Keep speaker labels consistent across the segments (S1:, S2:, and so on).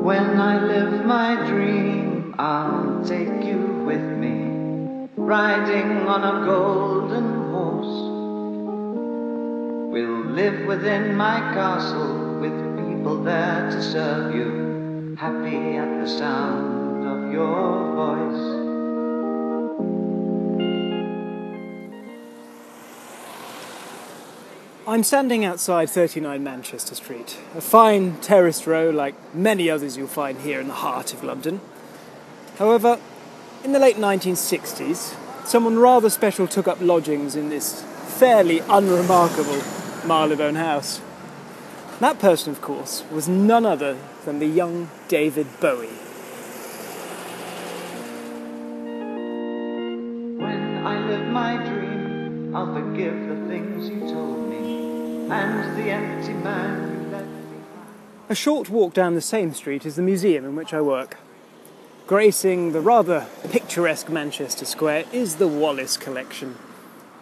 S1: When I live my dream, I'll take you with me, riding on a golden horse. We'll live within my castle, with people there to serve you, happy at the sound of your voice.
S2: I'm standing outside 39 Manchester Street, a fine terraced row like many others you'll find here in the heart of London. However, in the late 1960s, someone rather special took up lodgings in this fairly unremarkable Marylebone house. That person, of course, was none other than the young David Bowie.
S1: When I live my dream, I'll forgive the things you told me, and the empty man you left behind.
S2: A short walk down the same street is the museum in which I work. Gracing the rather picturesque Manchester Square is the Wallace Collection,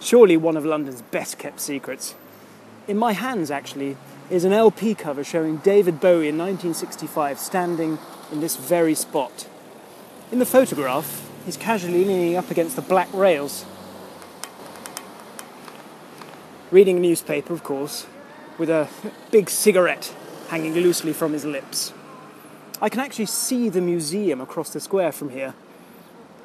S2: surely one of London's best-kept secrets. In my hands, actually, is an LP cover showing David Bowie in 1965 standing in this very spot. In the photograph, he's casually leaning up against the black rails, reading a newspaper, of course, with a big cigarette hanging loosely from his lips. I can actually see the museum across the square from here,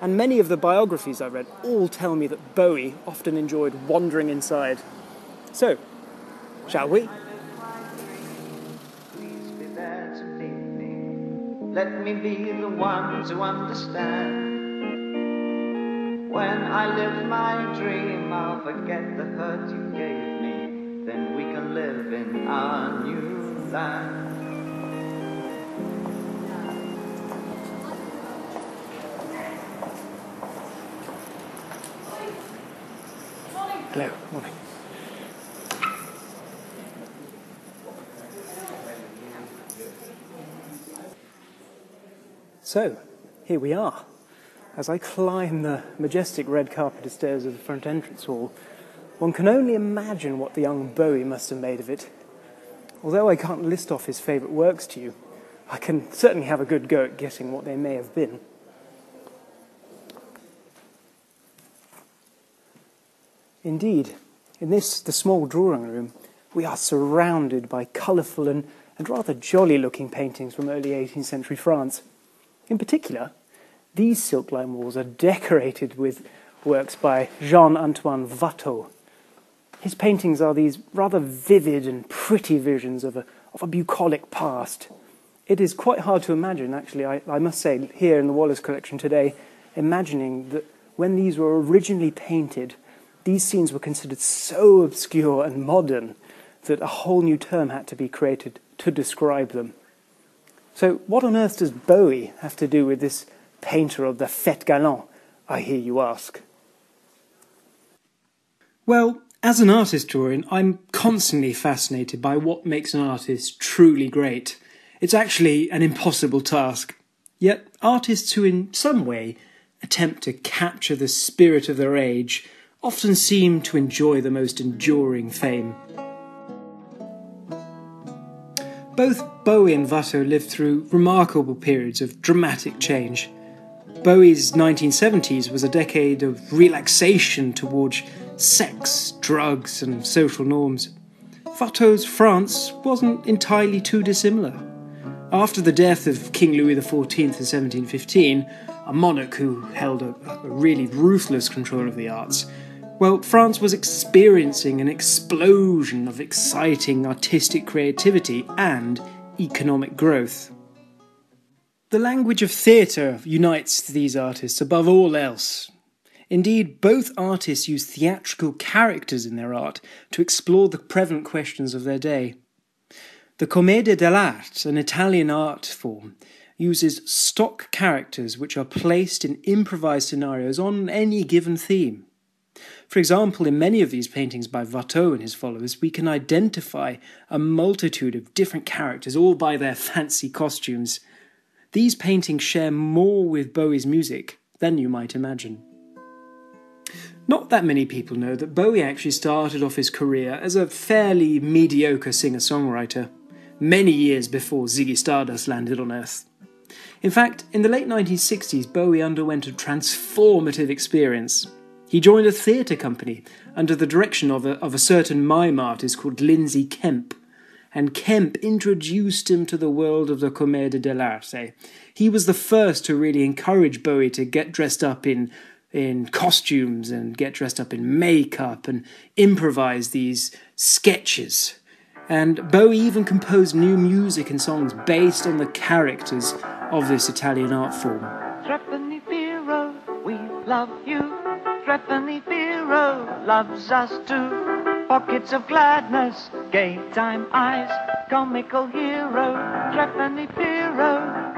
S2: and many of the biographies I've read all tell me that Bowie often enjoyed wandering inside. So, shall we?
S1: Please be there to meet me. Let me be the one to understand. When I live my dream, I'll forget the hurt you gave me. Then we can live in our new land.
S2: Hello, morning. So, here we are. As I climb the majestic red carpeted stairs of the front entrance hall, one can only imagine what the young Bowie must have made of it. Although I can't list off his favourite works to you, I can certainly have a good go at guessing what they may have been. Indeed, in this, the small drawing room, we are surrounded by colourful and rather jolly-looking paintings from early 18th century France. In particular, these silk-lined walls are decorated with works by Jean-Antoine Watteau. His paintings are these rather vivid and pretty visions of a bucolic past. It is quite hard to imagine, actually, I must say, here in the Wallace Collection today, imagining that when these were originally painted, these scenes were considered so obscure and modern that a whole new term had to be created to describe them. So what on earth does Bowie have to do with this painter of the fête galante, I hear you ask? Well, as an art historian, I'm constantly fascinated by what makes an artist truly great. It's actually an impossible task. Yet artists who in some way attempt to capture the spirit of their age often seem to enjoy the most enduring fame. Both Bowie and Watteau lived through remarkable periods of dramatic change. Bowie's 1970s was a decade of relaxation towards sex, drugs and social norms. Watteau's France wasn't entirely too dissimilar. After the death of King Louis XIV in 1715, a monarch who held a really ruthless control of the arts, well, France was experiencing an explosion of exciting artistic creativity and economic growth. The language of theatre unites these artists above all else. Indeed, both artists use theatrical characters in their art to explore the prevalent questions of their day. The Commedia dell'arte, an Italian art form, uses stock characters which are placed in improvised scenarios on any given theme. For example, in many of these paintings by Watteau and his followers, we can identify a multitude of different characters, all by their fancy costumes. These paintings share more with Bowie's music than you might imagine. Not that many people know that Bowie actually started off his career as a fairly mediocre singer-songwriter. many years before Ziggy Stardust landed on Earth. In fact, in the late 1960s, Bowie underwent a transformative experience. He joined a theatre company under the direction of a certain mime artist called Lindsay Kemp, and Kemp introduced him to the world of the Commedia dell'arte. He was the first to really encourage Bowie to get dressed up in costumes and get dressed up in makeup and improvise these sketches. And Bowie even composed new music and songs based on the characters of this Italian art form.
S1: Threepenny Piero, we love you. Threepenny Piero loves us too. Pockets of gladness, gay time eyes, comical hero, Threepenny Piero.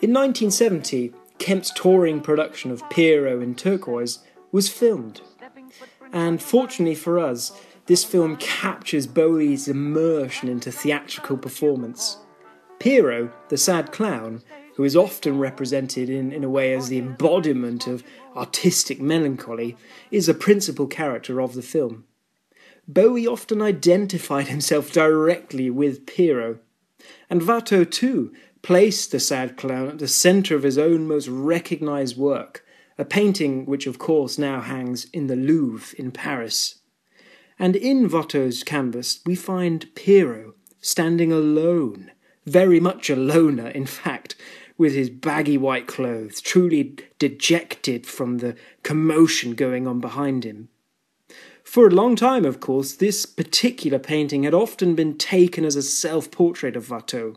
S2: In 1970, Kemp's touring production of Piero in Turquoise was filmed. And fortunately for us, this film captures Bowie's immersion into theatrical performance. Piero, the sad clown, who is often represented in a way as the embodiment of artistic melancholy, is a principal character of the film. Bowie often identified himself directly with Piero, and Watteau too placed the sad clown at the centre of his own most recognised work, a painting which of course now hangs in the Louvre in Paris. And in Watteau's canvas we find Piero standing alone, very much a loner in fact, with his baggy white clothes, truly dejected from the commotion going on behind him. For a long time, of course, this particular painting had often been taken as a self-portrait of Watteau,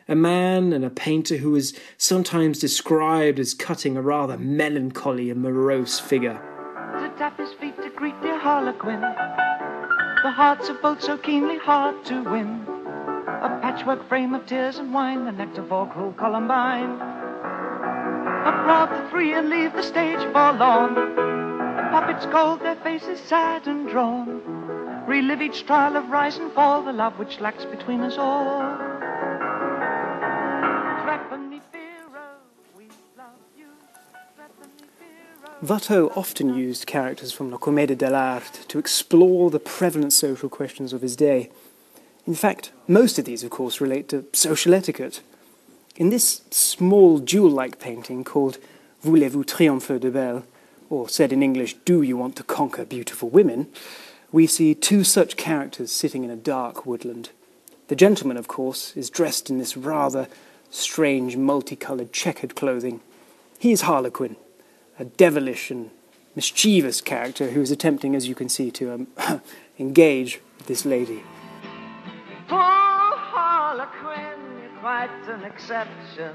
S2: a man and a painter who is sometimes described as cutting a rather melancholy and morose figure.
S1: To tap his feet to greet dear Harlequin, the hearts of both so keenly hard to win. A patchwork frame of tears and wine, the nectar for cruel Columbine. A proud the three and leave the stage forlorn. The puppets cold, their faces sad and drawn. Relive each trial of rise and fall, the love which lacks between us all. Threepenny Piero, we love you. Threepenny Piero.
S2: Watteau often used characters from La Commedia dell'arte to explore the prevalent social questions of his day. In fact, most of these, of course, relate to social etiquette. In this small jewel-like painting called Voulez-vous triompher de belle, or said in English, Do you want to conquer beautiful women, we see two such characters sitting in a dark woodland. The gentleman, of course, is dressed in this rather strange, multicoloured, checkered clothing. He is Harlequin, a devilish and mischievous character who is attempting, as you can see, to engage with this lady.
S1: Oh, Harlequin, you're quite an exception.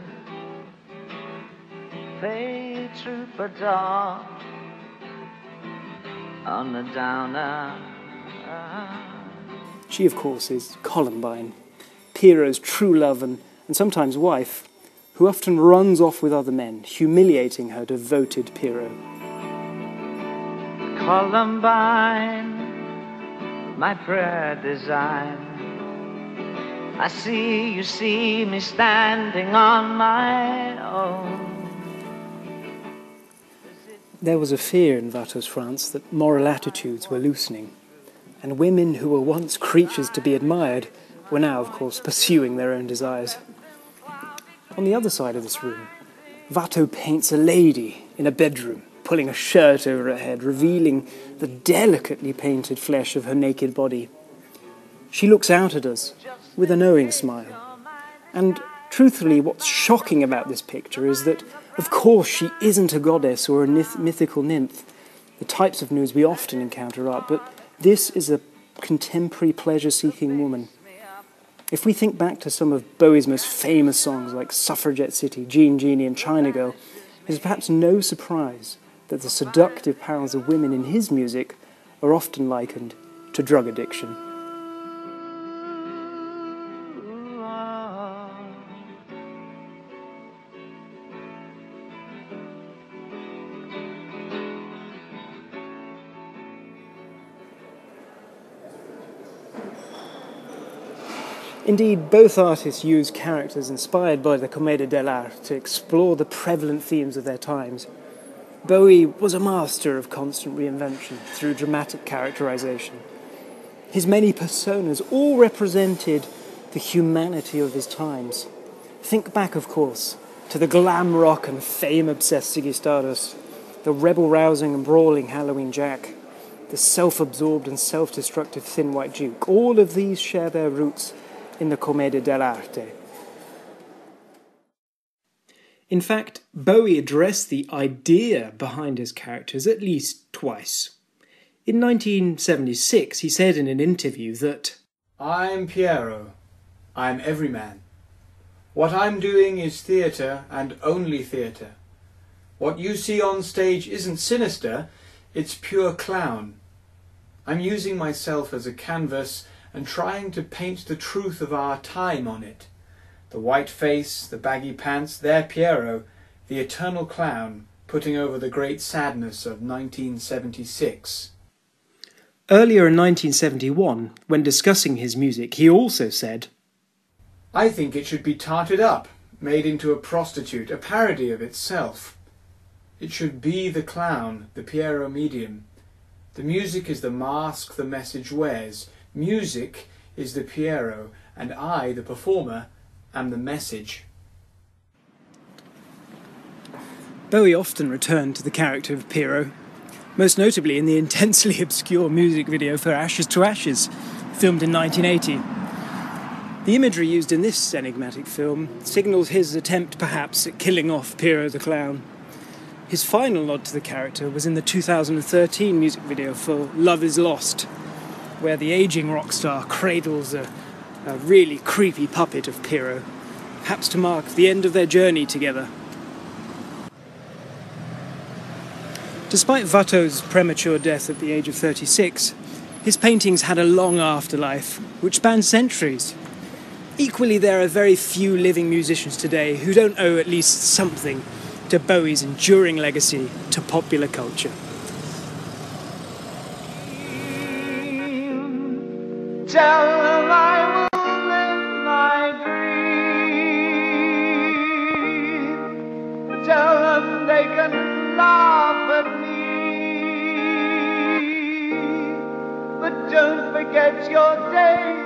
S1: Play troubadour on the downer.
S2: She, of course, is Columbine, Piero's true love and sometimes wife, who often runs off with other men, humiliating her devoted Piero.
S1: Columbine, my prayer design. I see you see me standing on my own.
S2: There was a fear in Watteau's France that moral attitudes were loosening, and women who were once creatures to be admired were now, of course, pursuing their own desires. On the other side of this room, Watteau paints a lady in a bedroom, pulling a shirt over her head, revealing the delicately painted flesh of her naked body. She looks out at us with a knowing smile. And truthfully, what's shocking about this picture is that, of course, she isn't a goddess or a mythical nymph, the types of nudes we often encounter are, but this is a contemporary pleasure-seeking woman. If we think back to some of Bowie's most famous songs like Suffragette City, Jean Genie and China Girl, it is perhaps no surprise that the seductive powers of women in his music are often likened to drug addiction. Indeed, both artists use characters inspired by the Commedia dell'arte to explore the prevalent themes of their times. Bowie was a master of constant reinvention through dramatic characterization. His many personas all represented the humanity of his times. Think back, of course, to the glam rock and fame-obsessed Ziggy Stardust, the rebel-rousing and brawling Halloween Jack, the self-absorbed and self-destructive Thin White Duke. All of these share their roots in the Commedia dell'arte. In fact, Bowie addressed the idea behind his characters at least twice. In 1976, he said in an interview that,
S3: "I'm Piero. I'm everyman. What I'm doing is theatre and only theatre. What you see on stage isn't sinister, it's pure clown. I'm using myself as a canvas and trying to paint the truth of our time on it. The white face, the baggy pants, they're Piero, the eternal clown, putting over the great sadness of 1976.
S2: Earlier in 1971, when discussing his music, he also said,
S3: I think it should be tarted up, made into a prostitute, a parody of itself. It should be the clown, the Piero medium. The music is the mask the message wears. Music is the Piero, and I, the performer, am the message.
S2: Bowie often returned to the character of Piero, most notably in the intensely obscure music video for Ashes to Ashes, filmed in 1980. The imagery used in this enigmatic film signals his attempt, perhaps, at killing off Piero the Clown. His final nod to the character was in the 2013 music video for Love Is Lost, where the ageing rock star cradles a really creepy puppet of Piero, perhaps to mark the end of their journey together. Despite Watteau's premature death at the age of 36, his paintings had a long afterlife, which spanned centuries. Equally, there are very few living musicians today who don't owe at least something to Bowie's enduring legacy to popular culture.
S1: Tell them I will live my dream. Tell them they can laugh at me. But don't forget your days